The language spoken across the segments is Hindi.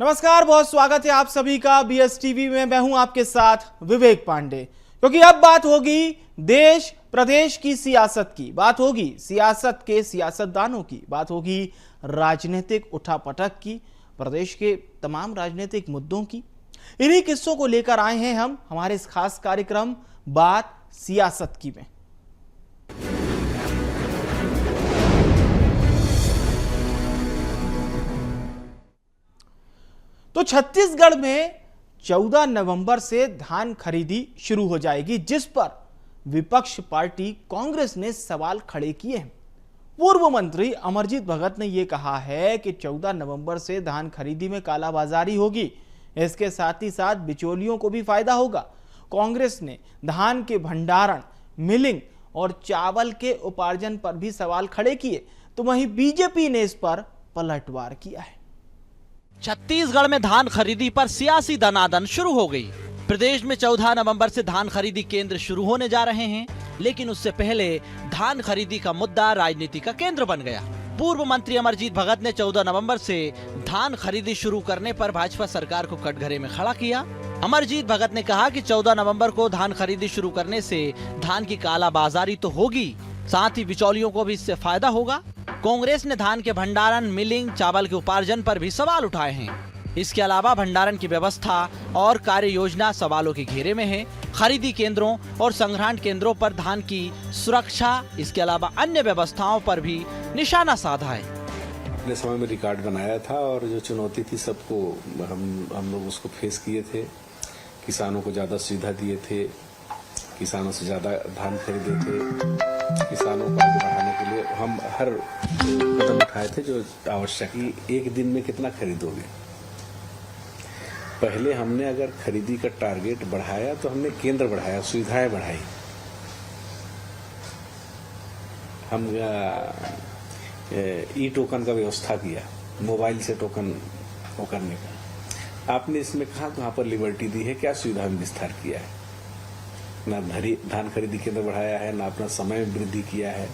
नमस्कार, बहुत स्वागत है आप सभी का बीएस टीवी में। मैं हूं आपके साथ विवेक पांडे। क्योंकि अब बात होगी देश प्रदेश की सियासत की, बात होगी सियासत के सियासतदानों की, बात होगी राजनीतिक उठापटक की, प्रदेश के तमाम राजनीतिक मुद्दों की। इन्हीं किस्सों को लेकर आए हैं हम हमारे इस खास कार्यक्रम बात सियासत की में। तो छत्तीसगढ़ में 14 नवंबर से धान खरीदी शुरू हो जाएगी, जिस पर विपक्ष पार्टी कांग्रेस ने सवाल खड़े किए हैं। पूर्व मंत्री अमरजीत भगत ने यह कहा है कि 14 नवंबर से धान खरीदी में कालाबाजारी होगी, इसके साथ ही साथ बिचौलियों को भी फायदा होगा। कांग्रेस ने धान के भंडारण, मिलिंग और चावल के उपार्जन पर भी सवाल खड़े किए, तो वहीं बीजेपी ने इस पर पलटवार किया है। छत्तीसगढ़ में धान खरीदी पर सियासी दनादन शुरू हो गई। प्रदेश में 14 नवंबर से धान खरीदी केंद्र शुरू होने जा रहे हैं, लेकिन उससे पहले धान खरीदी का मुद्दा राजनीति का केंद्र बन गया। पूर्व मंत्री अमरजीत भगत ने 14 नवंबर से धान खरीदी शुरू करने पर भाजपा सरकार को कटघरे में खड़ा किया। अमरजीत भगत ने कहा कि 14 नवंबर को धान खरीदी शुरू करने से धान की कालाबाजारी तो होगी, साथ ही बिचौलियों को भी इससे फायदा होगा। कांग्रेस ने धान के भंडारण, मिलिंग, चावल के उपार्जन पर भी सवाल उठाए हैं। इसके अलावा भंडारण की व्यवस्था और कार्य योजना सवालों के घेरे में है। खरीदी केंद्रों और संग्रहण केंद्रों पर धान की सुरक्षा, इसके अलावा अन्य व्यवस्थाओं पर भी निशाना साधा है। अपने समय में रिकॉर्ड बनाया था और जो चुनौती थी सबको हम लोग उसको फेस किए थे। किसानों को ज्यादा सुविधा दिए थे, किसानों से ज्यादा धान खरीदे थे, किसानों को आगे बढ़ाने के लिए हम हर कदम उठाए थे जो आवश्यक। एक दिन में कितना खरीदोगे? पहले हमने अगर खरीदी का टारगेट बढ़ाया तो हमने केंद्र बढ़ाया, सुविधाएं बढ़ाई। हम ई टोकन का व्यवस्था किया, मोबाइल से टोकन वो करने का। आपने इसमें कहाँ पर लिबर्टी दी है, क्या सुविधा में विस्तार किया है? ना धान खरीदी केंद्र बढ़ाया है, ना अपना समय में वृद्धि किया है।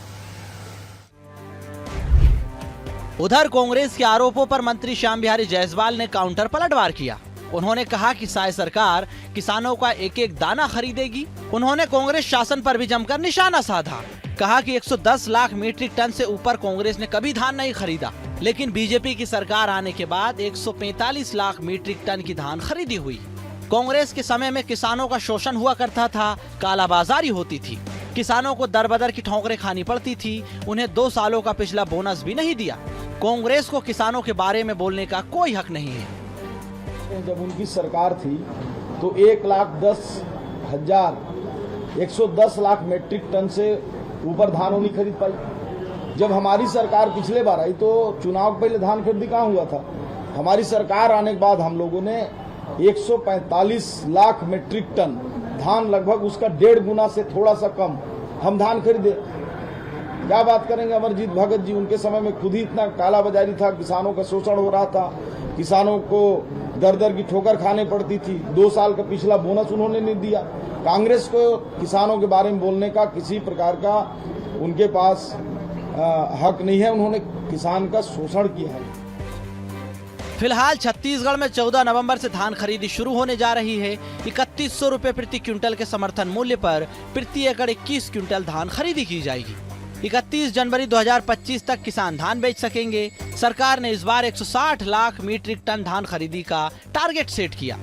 उधर कांग्रेस के आरोपों पर मंत्री श्याम बिहारी जायसवाल ने काउंटर पलटवार किया। उन्होंने कहा कि साय सरकार किसानों का एक एक दाना खरीदेगी। उन्होंने कांग्रेस शासन पर भी जमकर निशाना साधा। कहा कि 110 लाख मीट्रिक टन से ऊपर कांग्रेस ने कभी धान नहीं खरीदा, लेकिन बीजेपी की सरकार आने के बाद 145 लाख मीट्रिक टन की धान खरीदी हुई। कांग्रेस के समय में किसानों का शोषण हुआ करता था, कालाबाजारी होती थी, किसानों को दरबदर की ठोकरें खानी पड़ती थी, उन्हें 2 सालों का पिछला बोनस भी नहीं दिया। कांग्रेस को किसानों के बारे में बोलने का कोई हक नहीं है। जब उनकी सरकार थी तो 1,10,000 लाख मीट्रिक टन से ऊपर धान नहीं खरीद पाई। जब हमारी सरकार पिछले बार आई तो चुनाव के पहले धान खरीदी कहाँ हुआ था। हमारी सरकार आने के बाद हम लोगों ने 145 लाख मीट्रिक टन धान, लगभग उसका 1.5 गुना से थोड़ा सा कम हम धान खरीदे। क्या बात करेंगे अमरजीत भगत जी, उनके समय में खुद ही इतना कालाबाजारी था, किसानों का शोषण हो रहा था, किसानों को दर दर की ठोकर खाने पड़ती थी। 2 साल का पिछला बोनस उन्होंने नहीं दिया। कांग्रेस को किसानों के बारे में बोलने का किसी प्रकार का उनके पास हक नहीं है। उन्होंने किसान का शोषण किया है। फिलहाल छत्तीसगढ़ में 14 नवंबर से धान खरीदी शुरू होने जा रही है। 3100 रुपए प्रति क्विंटल के समर्थन मूल्य पर प्रति एकड़ 21 क्विंटल धान खरीदी की जाएगी। 31 जनवरी 2025 तक किसान धान बेच सकेंगे। सरकार ने इस बार 160 लाख मीट्रिक टन धान खरीदी का टारगेट सेट किया।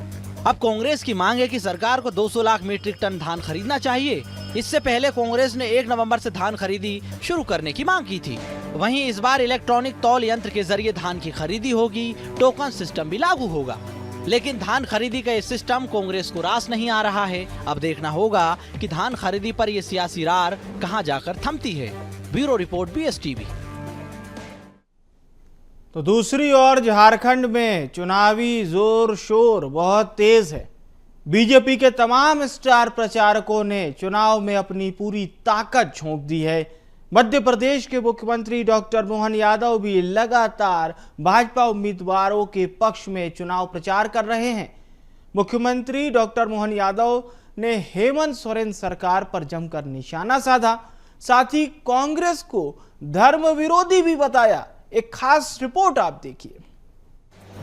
अब कांग्रेस की मांग है कि सरकार को 200 लाख मीट्रिक टन धान खरीदना चाहिए। इससे पहले कांग्रेस ने 1 नवंबर से धान खरीदी शुरू करने की मांग की थी। वहीं इस बार इलेक्ट्रॉनिक तौल यंत्र के जरिए धान की खरीदी होगी, टोकन सिस्टम भी लागू होगा। लेकिन धान खरीदी का ये सिस्टम कांग्रेस को रास नहीं आ रहा है। अब देखना होगा कि धान खरीदी पर ये सियासी रार कहां जाकर थमती है। Bureau report BS TV. तो दूसरी ओर झारखंड में चुनावी जोर शोर बहुत तेज है। बीजेपी के तमाम स्टार प्रचारकों ने चुनाव में अपनी पूरी ताकत झोंक दी है। मध्य प्रदेश के मुख्यमंत्री डॉक्टर मोहन यादव भी लगातार भाजपा उम्मीदवारों के पक्ष में चुनाव प्रचार कर रहे हैं। मुख्यमंत्री डॉक्टर मोहन यादव ने हेमंत सोरेन सरकार पर जमकर निशाना साधा, साथ ही कांग्रेस को धर्म विरोधी भी बताया। एक खास रिपोर्ट आप देखिए।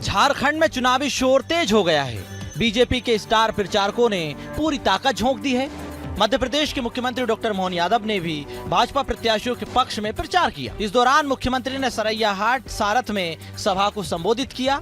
झारखंड में चुनावी शोर तेज हो गया है। बीजेपी के स्टार प्रचारकों ने पूरी ताकत झोंक दी है। मध्य प्रदेश के मुख्यमंत्री डॉक्टर मोहन यादव ने भी भाजपा प्रत्याशियों के पक्ष में प्रचार किया। इस दौरान मुख्यमंत्री ने सरैयाहाट सारथ में सभा को संबोधित किया।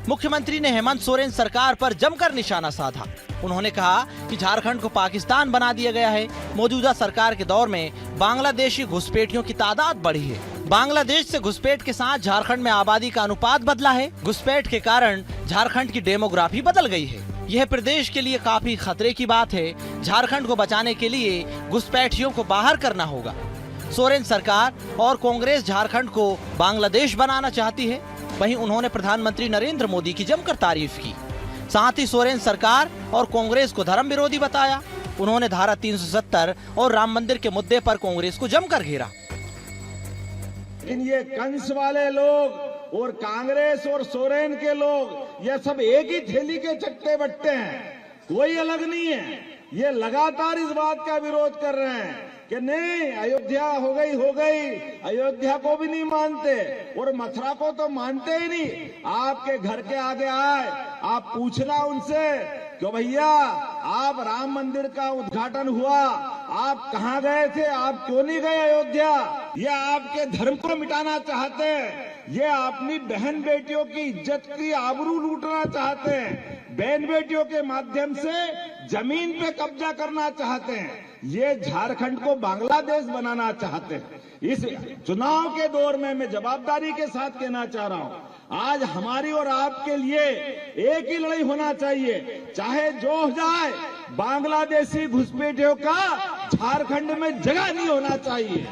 मुख्यमंत्री ने हेमंत सोरेन सरकार पर जमकर निशाना साधा। उन्होंने कहा कि झारखंड को पाकिस्तान बना दिया गया है। मौजूदा सरकार के दौर में बांग्लादेशी घुसपैठियों की तादाद बढ़ी है। बांग्लादेश से घुसपैठ के साथ झारखंड में आबादी का अनुपात बदला है। घुसपैठ के कारण झारखंड की डेमोग्राफी बदल गई है। यह प्रदेश के लिए काफी खतरे की बात है। झारखंड को बचाने के लिए घुसपैठियों को बाहर करना होगा। सोरेन सरकार और कांग्रेस झारखंड को बांग्लादेश बनाना चाहती है। वहीं उन्होंने प्रधानमंत्री नरेंद्र मोदी की जमकर तारीफ की। साथ ही सोरेन सरकार और कांग्रेस को धर्म विरोधी बताया। उन्होंने धारा 370 और राम मंदिर के मुद्दे पर कांग्रेस को जमकर घेरा। लेकिन ये कंस वाले लोग और कांग्रेस और सोरेन के लोग ये सब एक ही थैली के चट्टे बट्टे हैं, कोई अलग नहीं है। ये लगातार इस बात का विरोध कर रहे हैं कि नहीं अयोध्या हो गई, अयोध्या को भी नहीं मानते और मथुरा को तो मानते ही नहीं। आपके घर के आगे आए, आप पूछना उनसे कि भैया आप राम मंदिर का उद्घाटन हुआ, आप कहाँ गए थे, आप क्यों नहीं गए अयोध्या? ये आपके धर्म को मिटाना चाहते हैं। ये अपनी बहन बेटियों की इज्जत की आबरू लूटना चाहते हैं। बहन बेटियों के माध्यम से जमीन पे कब्जा करना चाहते हैं। ये झारखंड को बांग्लादेश बनाना चाहते हैं। इस चुनाव के दौर में मैं जवाबदारी के साथ कहना चाह रहा हूं, आज हमारी और आपके लिए एक ही लड़ाई होना चाहिए, चाहे जो हो जाए। बांग्लादेशी घुसपैठियों का झारखंड में जगह नहीं होना चाहिए।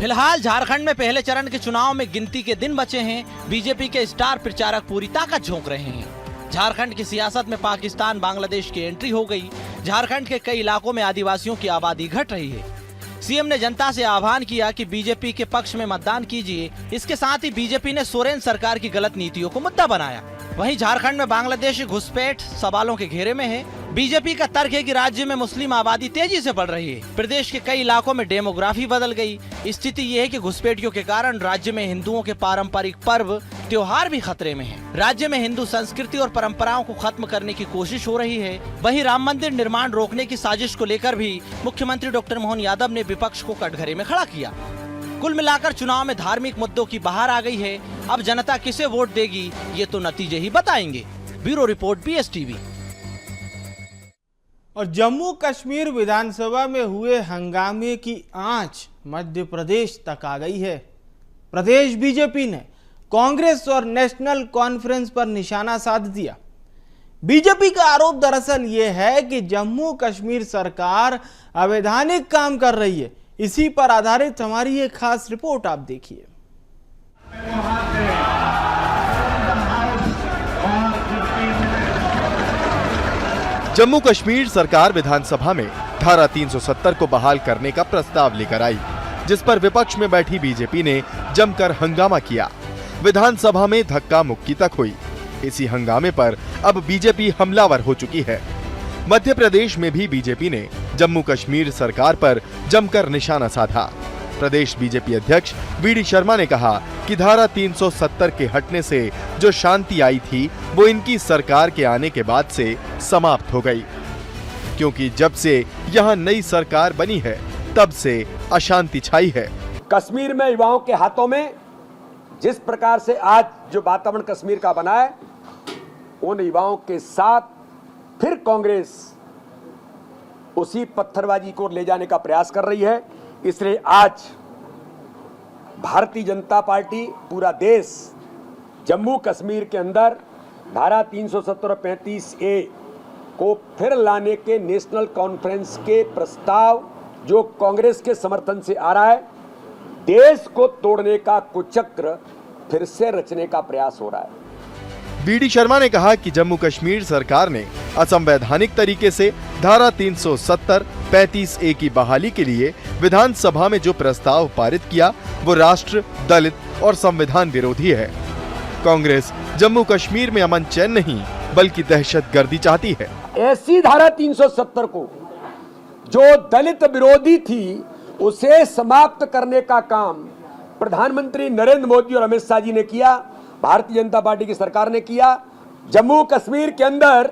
फिलहाल झारखंड में पहले चरण के चुनाव में गिनती के दिन बचे हैं। बीजेपी के स्टार प्रचारक पूरी ताकत झोंक रहे हैं। झारखंड की सियासत में पाकिस्तान बांग्लादेश की एंट्री हो गई। झारखंड के कई इलाकों में आदिवासियों की आबादी घट रही है। सीएम ने जनता से आह्वान किया कि बीजेपी के पक्ष में मतदान कीजिए। इसके साथ ही बीजेपी ने सोरेन सरकार की गलत नीतियों को मुद्दा बनाया। वहीं झारखंड में बांग्लादेशी घुसपैठ सवालों के घेरे में है। बीजेपी का तर्क है कि राज्य में मुस्लिम आबादी तेजी से बढ़ रही है। प्रदेश के कई इलाकों में डेमोग्राफी बदल गई। स्थिति ये है कि घुसपैठियों के कारण राज्य में हिंदुओं के पारंपरिक पर्व त्योहार भी खतरे में हैं। राज्य में हिंदू संस्कृति और परंपराओं को खत्म करने की कोशिश हो रही है। वहीं राम मंदिर निर्माण रोकने की साजिश को लेकर भी मुख्यमंत्री डॉक्टर मोहन यादव ने विपक्ष को कटघरे में खड़ा किया। कुल मिलाकर चुनाव में धार्मिक मुद्दों की बहार आ गई है। अब जनता किसे वोट देगी ये तो नतीजे ही बताएंगे। Bureau report BSTV। और जम्मू कश्मीर विधानसभा में हुए हंगामे की आंच मध्य प्रदेश तक आ गई है। प्रदेश बीजेपी ने कांग्रेस और नेशनल कॉन्फ्रेंस पर निशाना साध दिया। बीजेपी का आरोप दरअसल ये है कि जम्मू कश्मीर सरकार अवैधानिक काम कर रही है। इसी पर आधारित हमारी एक खास रिपोर्ट आप देखिए। जम्मू कश्मीर सरकार विधानसभा में धारा 370 को बहाल करने का प्रस्ताव लेकर आई, जिस पर विपक्ष में बैठी बीजेपी ने जमकर हंगामा किया। विधानसभा में धक्का मुक्की तक हुई। इसी हंगामे पर अब बीजेपी हमलावर हो चुकी है। मध्य प्रदेश में भी बीजेपी ने जम्मू कश्मीर सरकार पर जमकर निशाना साधा। प्रदेश बीजेपी अध्यक्ष VD शर्मा ने कहा कि धारा 370 के हटने से जो शांति आई थी वो इनकी सरकार के आने के बाद से समाप्त हो गई, क्योंकि जब से यहाँ नई सरकार बनी है तब से अशांति छाई है। कश्मीर में युवाओं के हाथों में जिस प्रकार से आज जो वातावरण कश्मीर का बना है, उन युवाओं के साथ फिर कांग्रेस उसी पत्थरबाजी को ले जाने का प्रयास कर रही है। इसलिए आज भारतीय जनता पार्टी पूरा देश जम्मू कश्मीर के अंदर धारा 370 और 35A को फिर लाने के नेशनल कॉन्फ्रेंस के प्रस्ताव जो कांग्रेस के समर्थन से आ रहा है, देश को तोड़ने का कुचक्र फिर से रचने का प्रयास हो रहा है। VD शर्मा ने कहा कि जम्मू कश्मीर सरकार ने असंवैधानिक तरीके से धारा 370, 35A की बहाली के लिए विधानसभा में जो प्रस्ताव पारित किया वो राष्ट्र, दलित और संविधान विरोधी है। कांग्रेस जम्मू कश्मीर में अमन चैन नहीं बल्कि दहशतगर्दी चाहती है। ऐसी धारा 370 को जो दलित विरोधी थी उसे समाप्त करने का काम प्रधानमंत्री नरेंद्र मोदी और अमित शाह जी ने किया। भारतीय जनता पार्टी की सरकार ने किया। जम्मू कश्मीर के अंदर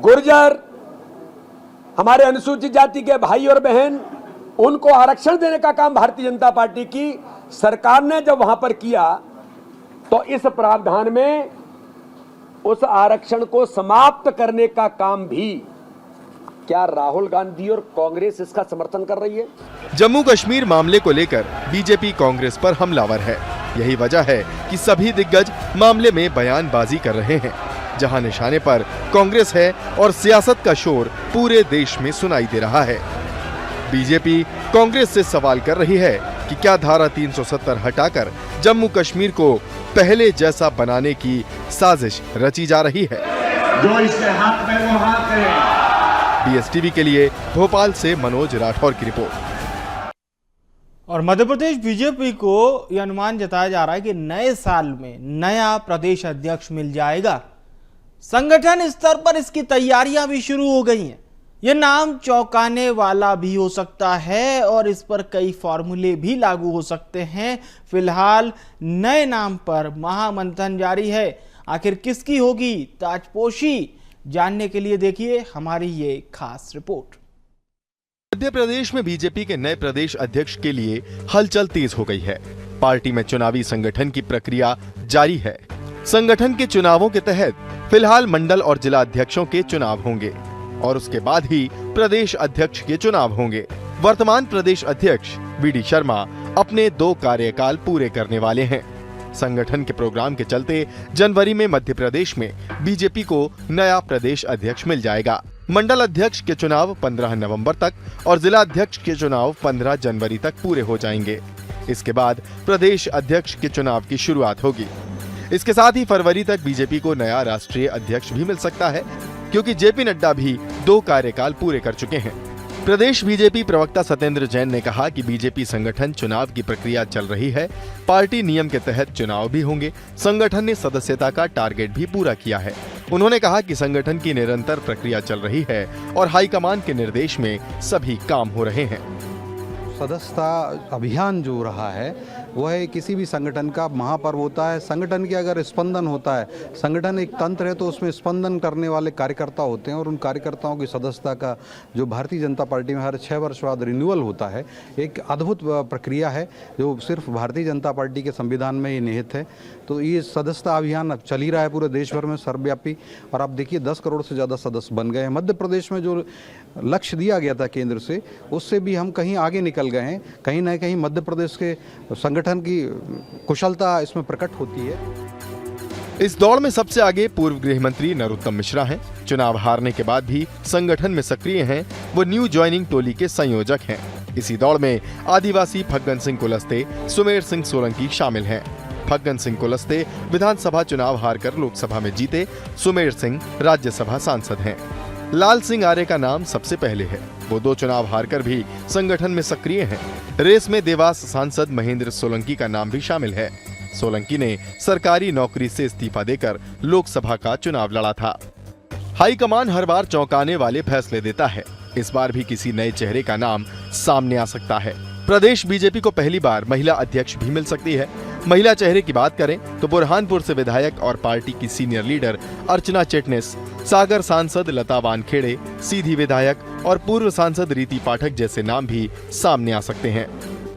गुर्जर, हमारे अनुसूचित जाति के भाई और बहन, उनको आरक्षण देने का काम भारतीय जनता पार्टी की सरकार ने जब वहां पर किया, तो इस प्रावधान में उस आरक्षण को समाप्त करने का काम भी क्या राहुल गांधी और कांग्रेस इसका समर्थन कर रही है? जम्मू कश्मीर मामले को लेकर बीजेपी कांग्रेस पर हमलावर है। यही वजह है कि सभी दिग्गज मामले में बयानबाजी कर रहे हैं। जहां निशाने पर कांग्रेस है और सियासत का शोर पूरे देश में सुनाई दे रहा है। बीजेपी कांग्रेस से सवाल कर रही है कि क्या धारा 370 हटाकर जम्मू कश्मीर को पहले जैसा बनाने की साजिश रची जा रही है। जो इसके हाथ में वो हाथ है। बीएसटीवी के लिए भोपाल से मनोज राठौर की रिपोर्ट। और मध्य प्रदेश बीजेपी को यह अनुमान जताया जा रहा है कि नए साल में नया प्रदेश अध्यक्ष मिल जाएगा। संगठन स्तर पर इसकी तैयारियां भी शुरू हो गई हैं। यह नाम चौंकाने वाला भी हो सकता है और इस पर कई फॉर्मूले भी लागू हो सकते हैं। फिलहाल नए नाम पर महामंथन जारी है। आखिर किसकी होगी ताजपोशी, जानने के लिए देखिए हमारी ये खास रिपोर्ट। मध्य प्रदेश में बीजेपी के नए प्रदेश अध्यक्ष के लिए हलचल तेज हो गई है। पार्टी में चुनावी संगठन की प्रक्रिया जारी है। संगठन के चुनावों के तहत फिलहाल मंडल और जिला अध्यक्षों के चुनाव होंगे और उसके बाद ही प्रदेश अध्यक्ष के चुनाव होंगे। वर्तमान प्रदेश अध्यक्ष वीडी शर्मा अपने 2 कार्यकाल पूरे करने वाले हैं। संगठन के प्रोग्राम के चलते जनवरी में मध्य प्रदेश में बीजेपी को नया प्रदेश अध्यक्ष मिल जाएगा। मंडल अध्यक्ष के चुनाव 15 नवंबर तक और जिला अध्यक्ष के चुनाव 15 जनवरी तक पूरे हो जाएंगे। इसके बाद प्रदेश अध्यक्ष के चुनाव की शुरुआत होगी। इसके साथ ही फरवरी तक बीजेपी को नया राष्ट्रीय अध्यक्ष भी मिल सकता है, क्योंकि जेपी नड्डा भी 2 कार्यकाल पूरे कर चुके हैं। प्रदेश बीजेपी प्रवक्ता सत्येंद्र जैन ने कहा कि बीजेपी संगठन चुनाव की प्रक्रिया चल रही है। पार्टी नियम के तहत चुनाव भी होंगे। संगठन ने सदस्यता का टारगेट भी पूरा किया है। उन्होंने कहा कि संगठन की निरंतर प्रक्रिया चल रही है और हाईकमान के निर्देश में सभी काम हो रहे हैं। सदस्यता अभियान जो रहा है वह किसी भी संगठन का महापर्व होता है। संगठन के अगर स्पंदन होता है, संगठन एक तंत्र है, तो उसमें स्पंदन करने वाले कार्यकर्ता होते हैं और उन कार्यकर्ताओं की सदस्यता का जो भारतीय जनता पार्टी में हर 6 वर्ष बाद रिन्यूअल होता है, एक अद्भुत प्रक्रिया है जो सिर्फ भारतीय जनता पार्टी के संविधान में ही निहित है। तो ये सदस्यता अभियान अब चल ही रहा है पूरे देश भर में सर्वव्यापी, और आप देखिए 10 करोड़ से ज़्यादा सदस्य बन गए हैं। मध्य प्रदेश में जो लक्ष्य दिया गया था केंद्र से, उससे भी हम कहीं आगे निकल गए हैं। कहीं ना कहीं मध्य प्रदेश के संगठन की कुशलता इसमें प्रकट होती है। इस दौड़ में सबसे आगे पूर्व गृह मंत्री नरोत्तम मिश्रा हैं। चुनाव हारने के बाद भी संगठन में सक्रिय हैं। वो न्यू ज्वाइनिंग टोली के संयोजक हैं। इसी दौड़ में आदिवासी फग्गन सिंह कुलस्ते, सुमेर सिंह सोलंकी शामिल हैं। फग्गन सिंह कुलस्ते विधानसभा चुनाव हारकर लोकसभा में जीते। सुमेर सिंह राज्यसभा सांसद हैं। लाल सिंह आर्य का नाम सबसे पहले है। वो 2 चुनाव हारकर भी संगठन में सक्रिय हैं। रेस में देवास सांसद महेंद्र सोलंकी का नाम भी शामिल है। सोलंकी ने सरकारी नौकरी से इस्तीफा देकर लोकसभा का चुनाव लड़ा था। हाईकमान हर बार चौंकाने वाले फैसले देता है। इस बार भी किसी नए चेहरे का नाम सामने आ सकता है। प्रदेश बीजेपी को पहली बार महिला अध्यक्ष भी मिल सकती है। महिला चेहरे की बात करें तो बुरहानपुर से विधायक और पार्टी की सीनियर लीडर अर्चना चिटनिस, सागर सांसद लता वानखेड़े, सीधी विधायक और पूर्व सांसद रीति पाठक जैसे नाम भी सामने आ सकते हैं।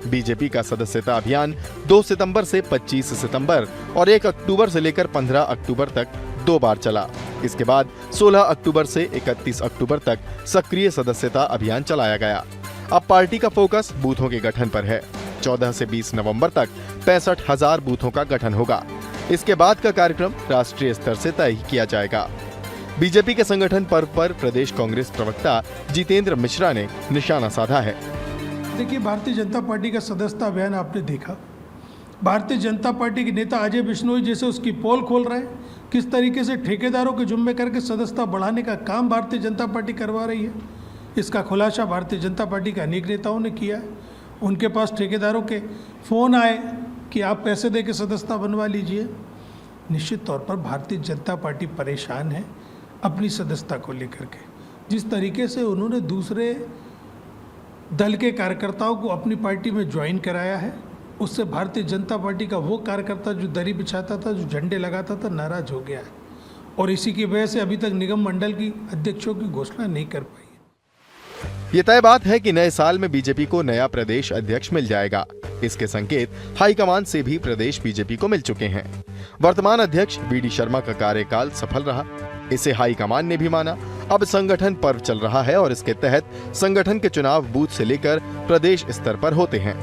बीजेपी का सदस्यता अभियान 2 सितंबर से 25 सितंबर और 1 अक्टूबर से लेकर 15 अक्टूबर तक 2 बार चला। इसके बाद 16 अक्टूबर से 31 अक्टूबर तक सक्रिय सदस्यता अभियान चलाया गया। अब पार्टी का फोकस बूथों के गठन पर है। 14 से 20 नवंबर तक 65,000 बूथों का गठन होगा। इसके बाद का कार्यक्रम राष्ट्रीय स्तर से तय किया जाएगा। बीजेपी के संगठन पर्व पर प्रदेश कांग्रेस प्रवक्ता जितेंद्र मिश्रा ने निशाना साधा है। देखिए, भारतीय जनता पार्टी का सदस्यता अभियान आपने देखा। भारतीय जनता पार्टी के नेता अजय बिश्नोई जैसे उसकी पोल खोल रहे हैं। किस तरीके से ठेकेदारों के जुम्मे करके सदस्यता बढ़ाने का काम भारतीय जनता पार्टी करवा रही है, इसका खुलासा भारतीय जनता पार्टी के अनेक नेताओं ने किया है। उनके पास ठेकेदारों के फ़ोन आए कि आप पैसे दे के सदस्यता बनवा लीजिए। निश्चित तौर पर भारतीय जनता पार्टी परेशान है अपनी सदस्यता को लेकर के। जिस तरीके से उन्होंने दूसरे दल के कार्यकर्ताओं को अपनी पार्टी में ज्वाइन कराया है, उससे भारतीय जनता पार्टी का वो कार्यकर्ता जो दरी बिछाता था, जो झंडे लगाता था, नाराज हो गया है और इसी की वजह से अभी तक निगम मंडल की अध्यक्षों की घोषणा नहीं कर पाई। ये तय बात है कि नए साल में बीजेपी को नया प्रदेश अध्यक्ष मिल जाएगा। इसके संकेत हाईकमान से भी प्रदेश बीजेपी को मिल चुके हैं। वर्तमान अध्यक्ष बीडी शर्मा का कार्यकाल सफल रहा, इसे हाईकमान ने भी माना। अब संगठन पर्व चल रहा है और इसके तहत संगठन के चुनाव बूथ से लेकर प्रदेश स्तर पर होते हैं।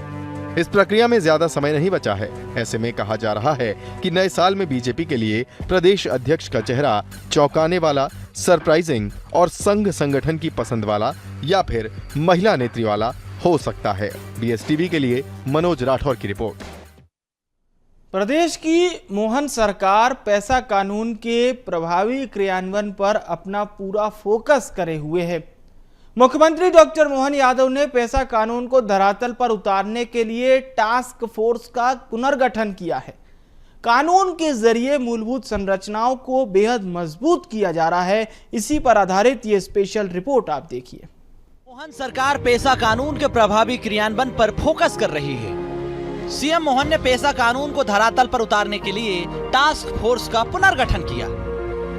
इस प्रक्रिया में ज्यादा समय नहीं बचा है। ऐसे में कहा जा रहा है कि नए साल में बीजेपी के लिए प्रदेश अध्यक्ष का चेहरा चौंकाने वाला, सरप्राइजिंग और संघ संगठन की पसंद वाला या फिर महिला नेत्री वाला हो सकता है। BSTV के लिए मनोज राठौर की रिपोर्ट। प्रदेश की मोहन सरकार पैसा कानून के प्रभावी क्रियान्वयन पर अपना पूरा फोकस करे हुए है। मुख्यमंत्री डॉक्टर मोहन यादव ने पैसा कानून को धरातल पर उतारने के लिए टास्क फोर्स का पुनर्गठन किया है। कानून के जरिए मूलभूत संरचनाओं को बेहद मजबूत किया जा रहा है। इसी पर आधारित ये स्पेशल रिपोर्ट आप देखिए। मोहन सरकार पैसा कानून के प्रभावी क्रियान्वयन पर फोकस कर रही है। सीएम मोहन ने पैसा कानून को धरातल पर उतारने के लिए टास्क फोर्स का पुनर्गठन किया।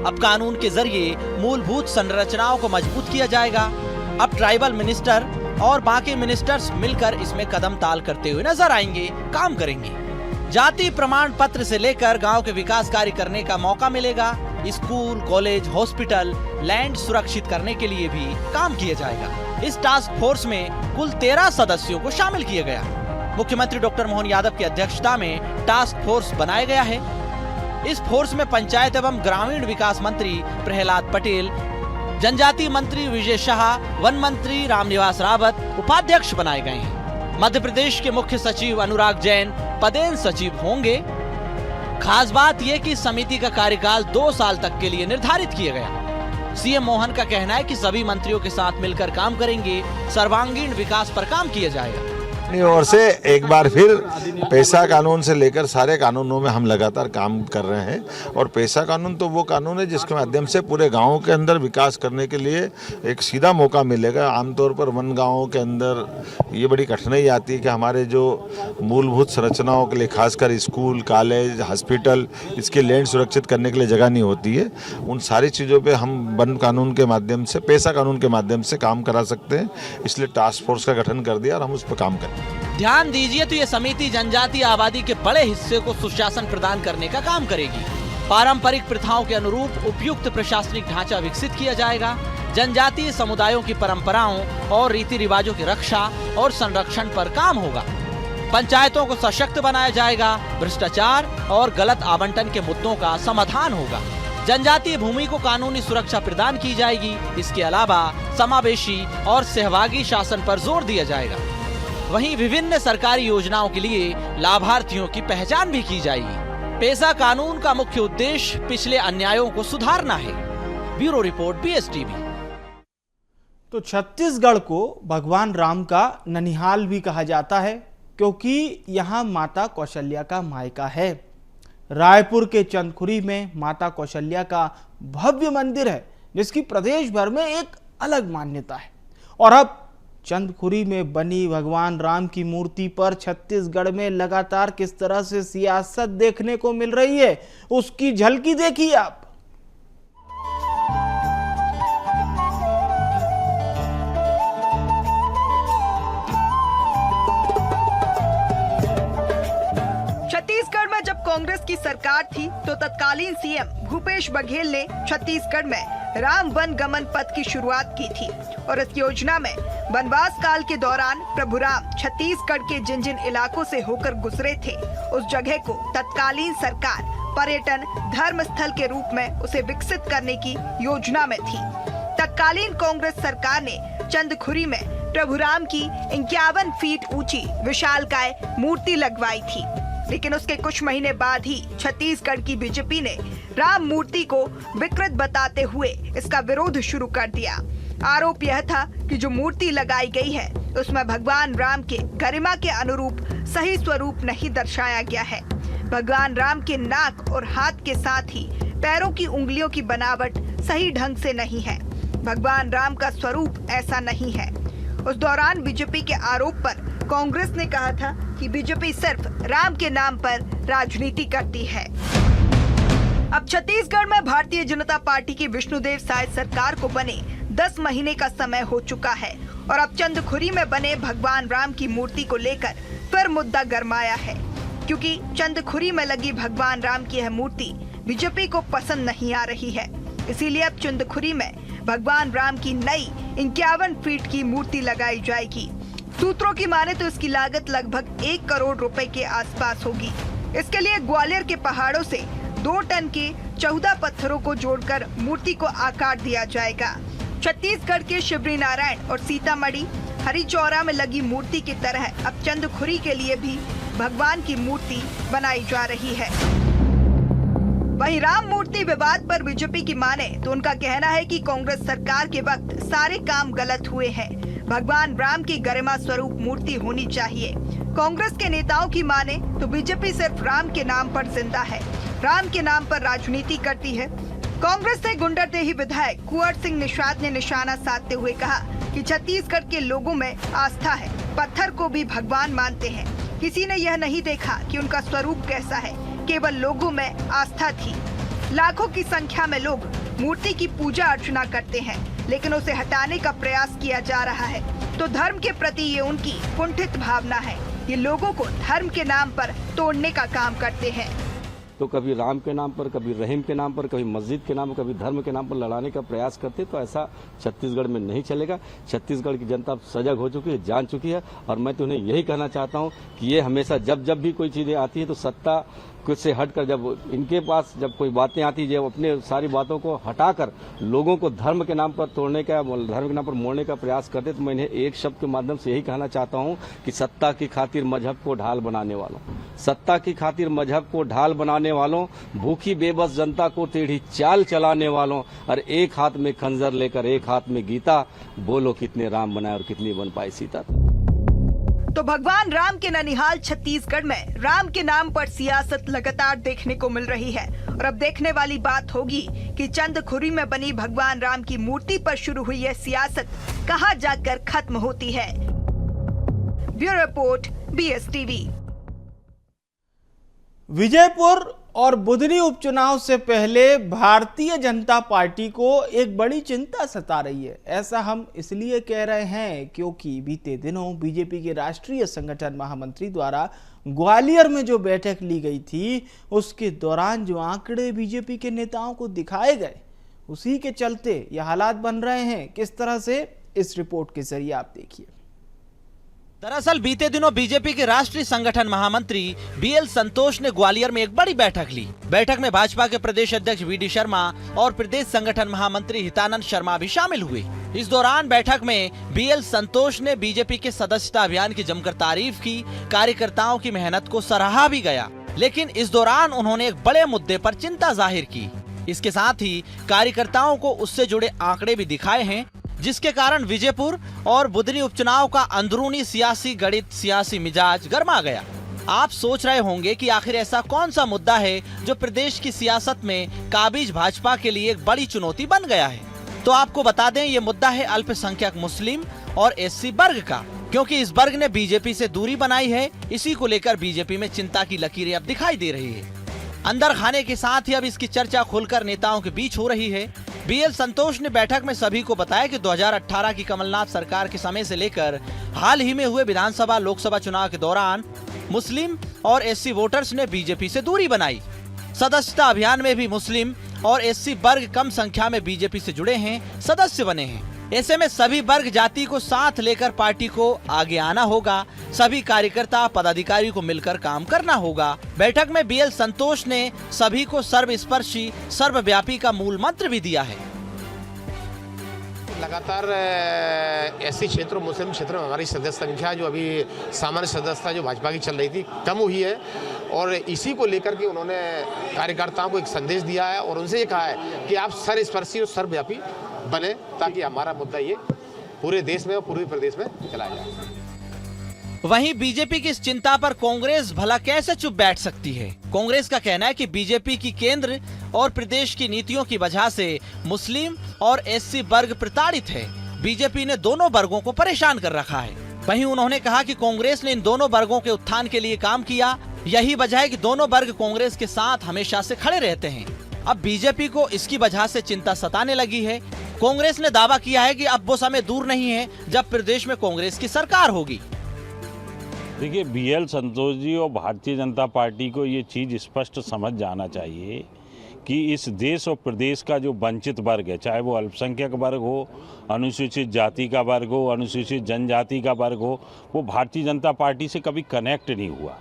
अब कानून के जरिए मूलभूत संरचनाओं को मजबूत किया जाएगा। अब ट्राइबल मिनिस्टर और बाकी मिनिस्टर्स मिलकर इसमें कदम ताल करते हुए नजर आएंगे, काम करेंगे। जाति प्रमाण पत्र से लेकर गांव के विकास कार्य करने का मौका मिलेगा। स्कूल, कॉलेज, हॉस्पिटल, लैंड सुरक्षित करने के लिए भी काम किया जाएगा। इस टास्क फोर्स में कुल 13 सदस्यों को शामिल किया गया। मुख्यमंत्री डॉक्टर मोहन यादव की अध्यक्षता में टास्क फोर्स बनाया गया है। इस फोर्स में पंचायत एवं ग्रामीण विकास मंत्री प्रहलाद पटेल, जनजातीय मंत्री विजय शाह, वन मंत्री रामनिवास रावत उपाध्यक्ष बनाए गए हैं। मध्य प्रदेश के मुख्य सचिव अनुराग जैन पदेन सचिव होंगे। खास बात यह कि समिति का कार्यकाल 2 साल तक के लिए निर्धारित किया गया। सीएम मोहन का कहना है कि सभी मंत्रियों के साथ मिलकर काम करेंगे, सर्वांगीण विकास पर काम किया जाएगा। अपनी ओर से एक बार फिर पैसा कानून से लेकर सारे कानूनों में हम लगातार काम कर रहे हैं और पैसा कानून तो वो कानून है जिसके माध्यम से पूरे गांवों के अंदर विकास करने के लिए एक सीधा मौका मिलेगा। आमतौर पर वन गांवों के अंदर ये बड़ी कठिनाई आती है कि हमारे जो मूलभूत संरचनाओं के लिए खासकर स्कूल, कॉलेज, हॉस्पिटल, इसके लैंड सुरक्षित करने के लिए जगह नहीं होती है। उन सारी चीज़ों पर हम वन कानून के माध्यम से, पैसा कानून के माध्यम से काम करा सकते हैं। इसलिए टास्क फोर्स का गठन कर दिया और हम उस पर काम करें। ध्यान दीजिए तो ये समिति जनजातीय आबादी के बड़े हिस्से को सुशासन प्रदान करने का काम करेगी। पारंपरिक प्रथाओं के अनुरूप उपयुक्त प्रशासनिक ढांचा विकसित किया जाएगा। जनजातीय समुदायों की परंपराओं और रीति रिवाजों की रक्षा और संरक्षण पर काम होगा। पंचायतों को सशक्त बनाया जाएगा। भ्रष्टाचार और गलत आवंटन के मुद्दों का समाधान होगा। जनजातीय भूमि को कानूनी सुरक्षा प्रदान की जाएगी। इसके अलावा समावेशी और सहभागी शासन पर जोर दिया जाएगा। वहीं विभिन्न सरकारी योजनाओं के लिए लाभार्थियों की पहचान भी की जाएगी। पैसा कानून का मुख्य उद्देश्य पिछले अन्यायों को सुधारना है। Bureau report, BSTV। तो छत्तीसगढ़ को भगवान राम का ननिहाल भी कहा जाता है क्योंकि यहाँ माता कौशल्या का मायका है। रायपुर के चंदखुरी में माता कौशल्या का भव्य मंदिर है जिसकी प्रदेश भर में एक अलग मान्यता है। और अब चंदखुरी में बनी भगवान राम की मूर्ति पर छत्तीसगढ़ में लगातार किस तरह से सियासत देखने को मिल रही है, उसकी झलकी देखिए आप। छत्तीसगढ़ में जब कांग्रेस की सरकार थी तो तत्कालीन सीएम भूपेश बघेल ने छत्तीसगढ़ में राम वन गमन पथ की शुरुआत की थी और इस योजना में वनवास काल के दौरान प्रभु राम छत्तीसगढ़ के जिन जिन इलाकों से होकर गुजरे थे उस जगह को तत्कालीन सरकार पर्यटन धर्म स्थल के रूप में उसे विकसित करने की योजना में थी। तत्कालीन कांग्रेस सरकार ने चंदखुरी में प्रभु राम की 51 फीट ऊंची विशालकाय मूर्ति लगवाई थी, लेकिन उसके कुछ महीने बाद ही छत्तीसगढ़ की बीजेपी ने राम मूर्ति को विकृत बताते हुए इसका विरोध शुरू कर दिया। आरोप यह था कि जो मूर्ति लगाई गई है उसमें भगवान राम के गरिमा के अनुरूप सही स्वरूप नहीं दर्शाया गया है। भगवान राम के नाक और हाथ के साथ ही पैरों की उंगलियों की बनावट सही ढंग से नहीं है। भगवान राम का स्वरूप ऐसा नहीं है। उस दौरान बीजेपी के आरोप पर कांग्रेस ने कहा था कि बीजेपी सिर्फ राम के नाम पर राजनीति करती है। अब छत्तीसगढ़ में भारतीय जनता पार्टी की विष्णुदेव साय सरकार को बने 10 महीने का समय हो चुका है और अब चंदखुरी में बने भगवान राम की मूर्ति को लेकर फिर मुद्दा गरमाया है, क्योंकि चंदखुरी में लगी भगवान राम की यह मूर्ति बीजेपी को पसंद नहीं आ रही है। इसीलिए अब चंदखुरी में भगवान राम की नई 51 फीट की मूर्ति लगाई जाएगी। सूत्रों की माने तो इसकी लागत लगभग 1 करोड़ रुपए के आसपास होगी। इसके लिए ग्वालियर के पहाड़ों से 2 टन के 14 पत्थरों को जोड़कर मूर्ति को आकार दिया जाएगा। छत्तीसगढ़ के शिवरी नारायण और सीतामढ़ी हरिचौरा में लगी मूर्ति की तरह अब चंदखुरी के लिए भी भगवान की मूर्ति बनाई जा रही है। वहीं राम मूर्ति विवाद पर बीजेपी की माने तो उनका कहना है कि कांग्रेस सरकार के वक्त सारे काम गलत हुए हैं। भगवान राम की गरिमा स्वरूप मूर्ति होनी चाहिए। कांग्रेस के नेताओं की माने तो बीजेपी सिर्फ राम के नाम पर जिंदा है, राम के नाम पर राजनीति करती है। कांग्रेस से गुंडरदेही विधायक कुंवर सिंह निषाद ने निशाना साधते हुए कहा कि छत्तीसगढ़ के लोगों में आस्था है, पत्थर को भी भगवान मानते हैं। किसी ने यह नहीं देखा कि उनका स्वरूप कैसा है, केवल लोगों में आस्था थी। लाखों की संख्या में लोग मूर्ति की पूजा अर्चना करते हैं, लेकिन उसे हटाने का प्रयास किया जा रहा है। तो धर्म के प्रति ये उनकी कुंठित भावना है। ये लोगों को धर्म के नाम पर तोड़ने का काम करते हैं। तो कभी राम के नाम पर, कभी रहीम के नाम पर, कभी मस्जिद के नाम पर, कभी धर्म के नाम पर लड़ाने का प्रयास करते, तो ऐसा छत्तीसगढ़ में नहीं चलेगा। छत्तीसगढ़ की जनता सजग हो चुकी है, जान चुकी है, और मैं तो उन्हें यही कहना चाहता हूं कि ये हमेशा जब जब भी कोई चीजें आती है तो सत्ता कुछ से हटकर, जब इनके पास जब कोई बातें आती है, जब अपने सारी बातों को हटाकर लोगों को धर्म के नाम पर तोड़ने का, धर्म के नाम पर मोड़ने का प्रयास करते, तो मैं इन्हें एक शब्द के माध्यम से यही कहना चाहता हूं कि सत्ता की खातिर मजहब को ढाल बनाने वालों, सत्ता की खातिर मजहब को ढाल बनाने वालों, भूखी बेबस जनता को टेढ़ी चाल चलाने वालों, और एक हाथ में खंजर लेकर एक हाथ में गीता, बोलो कितने राम बनाए और कितनी बन पाई सीता। तो भगवान राम के ननिहाल छत्तीसगढ़ में राम के नाम पर सियासत लगातार देखने को मिल रही है। और अब देखने वाली बात होगी कि चंदखुरी में बनी भगवान राम की मूर्ति पर शुरू हुई यह सियासत कहां जाकर खत्म होती है। Bureau report, BSTV। विजयपुर और बुधनी उपचुनाव से पहले भारतीय जनता पार्टी को एक बड़ी चिंता सता रही है। ऐसा हम इसलिए कह रहे हैं क्योंकि बीते दिनों बीजेपी के राष्ट्रीय संगठन महामंत्री द्वारा ग्वालियर में जो बैठक ली गई थी, उसके दौरान जो आंकड़े बीजेपी के नेताओं को दिखाए गए, उसी के चलते ये हालात बन रहे हैं। किस तरह से, इस रिपोर्ट के जरिए आप देखिए। दरअसल बीते दिनों बीजेपी के राष्ट्रीय संगठन महामंत्री BL संतोष ने ग्वालियर में एक बड़ी बैठक ली। बैठक में भाजपा के प्रदेश अध्यक्ष VD शर्मा और प्रदेश संगठन महामंत्री हितानंद शर्मा भी शामिल हुए। इस दौरान बैठक में BL संतोष ने बीजेपी के सदस्यता अभियान की जमकर तारीफ की, कार्यकर्ताओं की मेहनत को सराहा भी गया। लेकिन इस दौरान उन्होंने एक बड़े मुद्दे पर चिंता जाहिर की। इसके साथ ही कार्यकर्ताओं को उससे जुड़े आंकड़े भी दिखाए हैं, जिसके कारण विजयपुर और बुधनी उपचुनाव का अंदरूनी सियासी गणित, सियासी मिजाज गर्मा गया। आप सोच रहे होंगे कि आखिर ऐसा कौन सा मुद्दा है जो प्रदेश की सियासत में काबिज भाजपा के लिए एक बड़ी चुनौती बन गया है। तो आपको बता दें, ये मुद्दा है अल्पसंख्यक मुस्लिम और SC वर्ग का, क्योंकि इस वर्ग ने बीजेपी से दूरी बनाई है। इसी को लेकर बीजेपी में चिंता की लकीरें अब दिखाई दे रही है। अंदर खाने के साथ ही अब इसकी चर्चा खुलकर नेताओं के बीच हो रही है। BL संतोष ने बैठक में सभी को बताया कि 2018 की कमलनाथ सरकार के समय से लेकर हाल ही में हुए विधानसभा लोकसभा चुनाव के दौरान मुस्लिम और SC वोटर्स ने बीजेपी से दूरी बनाई। सदस्यता अभियान में भी मुस्लिम और SC वर्ग कम संख्या में बीजेपी से जुड़े हैं, सदस्य बने हैं। ऐसे में सभी वर्ग जाति को साथ लेकर पार्टी को आगे आना होगा। सभी कार्यकर्ता पदाधिकारी को मिलकर काम करना होगा। बैठक में BL संतोष ने सभी को सर्वस्पर्शी सर्वव्यापी का मूल मंत्र भी दिया है। लगातार ऐसी क्षेत्रों, मुस्लिम क्षेत्रों में हमारी सदस्य संख्या जो अभी सामान्य सदस्यता जो भाजपा की चल रही थी, कम हुई है। और इसी को लेकर के उन्होंने कार्यकर्ताओं को एक संदेश दिया है और उनसे ये कहा है कि आप सर्वस्पर्शी और सर्वव्यापी बने, ताकि हमारा मुद्दा ये पूरे देश में और पूरे प्रदेश में चलाया जाए। वहीं बीजेपी की इस चिंता पर कांग्रेस भला कैसे चुप बैठ सकती है। कांग्रेस का कहना है कि बीजेपी की केंद्र और प्रदेश की नीतियों की वजह से मुस्लिम और SC वर्ग प्रताड़ित है। बीजेपी ने दोनों वर्गों को परेशान कर रखा है। वहीं उन्होंने कहा कि कांग्रेस ने इन दोनों वर्गों के उत्थान के लिए काम किया। यही वजह है कि दोनों वर्ग कांग्रेस के साथ हमेशा से खड़े रहते हैं। अब बीजेपी को इसकी वजह से चिंता सताने लगी है। कांग्रेस ने दावा किया है कि अब वो समय दूर नहीं है जब प्रदेश में कांग्रेस की सरकार होगी। देखिए, BL संतोष जी और भारतीय जनता पार्टी को ये चीज़ स्पष्ट समझ जाना चाहिए कि इस देश और प्रदेश का जो वंचित वर्ग है, चाहे वो अल्पसंख्यक वर्ग हो, अनुसूचित जाति का वर्ग हो, अनुसूचित जनजाति का वर्ग हो, वो भारतीय जनता पार्टी से कभी कनेक्ट नहीं हुआ।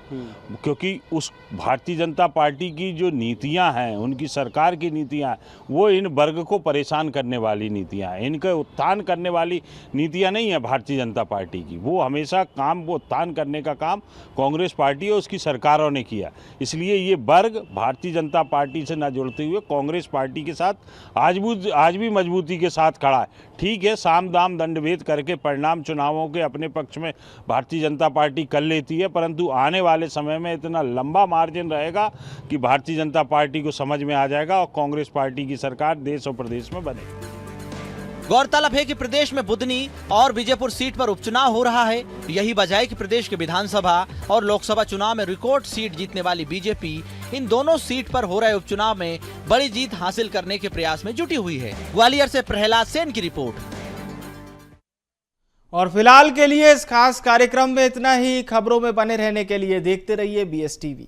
क्योंकि उस भारतीय जनता पार्टी की जो नीतियां हैं, उनकी सरकार की नीतियां हैं, वो इन वर्ग को परेशान करने वाली नीतियां हैं, इनका उत्थान करने वाली नीतियां नहीं है भारतीय जनता पार्टी की। वो हमेशा वो उत्थान करने का काम कांग्रेस पार्टी और उसकी सरकारों ने किया। इसलिए ये वर्ग भारतीय जनता पार्टी से न जुड़ते हुए कांग्रेस पार्टी के साथ आज भी मजबूती के साथ खड़ा है। ठीक है, साम दाम दंडभेद करके परिणाम चुनावों के अपने पक्ष में भारतीय जनता पार्टी कर लेती है, परंतु आने वाले समय में इतना लंबा मार्जिन रहेगा कि भारतीय जनता पार्टी को समझ में आ जाएगा और कांग्रेस पार्टी की सरकार देश और प्रदेश में बनेगी। गौरतलब है कि प्रदेश में बुधनी और विजयपुर सीट पर उपचुनाव हो रहा है। यही वजह है कि प्रदेश के विधानसभा और लोकसभा चुनाव में रिकॉर्ड सीट जीतने वाली बीजेपी इन दोनों सीट पर हो रहे उपचुनाव में बड़ी जीत हासिल करने के प्रयास में जुटी हुई है। ग्वालियर से प्रहलाद सेन की रिपोर्ट। और फिलहाल के लिए इस खास कार्यक्रम में इतना ही। खबरों में बने रहने के लिए देखते रहिए BS TV।